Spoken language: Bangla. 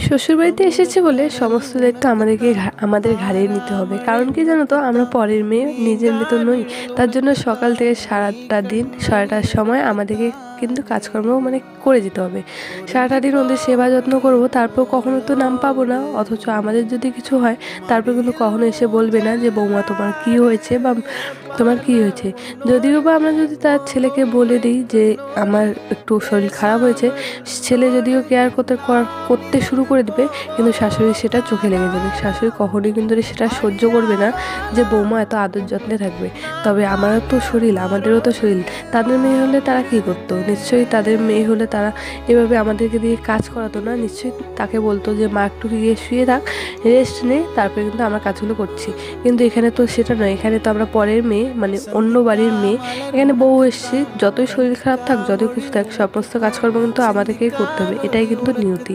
শ্বশুরবাড়িতে এসেছি বলে সমস্ত দায়িত্ব আমাদেরকে আমাদের ঘাড়ে নিতে হবে। কারণ কি জানো তো, আমরা পরের মেয়ে, নিজের মেয়ে তো নই। তার জন্য সকাল থেকে সারাটা দিন, সারাটার সময় আমাদেরকে কিন্তু কাজকর্ম করে যেতে হবে। সারাটা দিন ওদের সেবা যত্ন করব, তারপর কখনো তো নাম পাবো না। অথচ আমাদের যদি কিছু হয়, তারপর কিন্তু কখনো এসে বলবে না যে বৌমা তোমার কী হয়েছে বা তোমার কী হয়েছে। যদিও বা আমরা যদি তার ছেলেকে বলে দিই যে আমার একটু শরীর খারাপ হয়েছে, ছেলে যদিও কেয়ার করতে শুরু করে দিবে, কিন্তু শাশুড়ি সেটা চোখে লেগে যাবে। শাশুড়ি কখনোই কিন্তু সেটা সহ্য করবে না যে বৌমা এত আদর যত্নে থাকবে। তবে আমারও তো শরীর, আমাদেরও তো শরীর। তাদের মেয়ে হলে তারা কী করতো? নিশ্চয়ই তাদের মেয়ে হলে তারা এভাবে আমাদেরকে দিয়ে কাজ করাতো না। নিশ্চয়ই তাকে বলতো যে মা একটু গিয়ে শুয়ে থাক, রেস্ট নে, তারপরে কিন্তু আমরা কাজগুলো করছি। কিন্তু এখানে তো সেটা নয়। এখানে তো আমরা পরের মেয়ে, অন্য বাড়ির মেয়ে। এখানে বউ এসছে, যতই শরীর খারাপ থাক, যতই কিছু থাক, সমস্ত কাজকর্ম কিন্তু আমাদেরকেই করতে হবে। এটাই কিন্তু নিয়তি।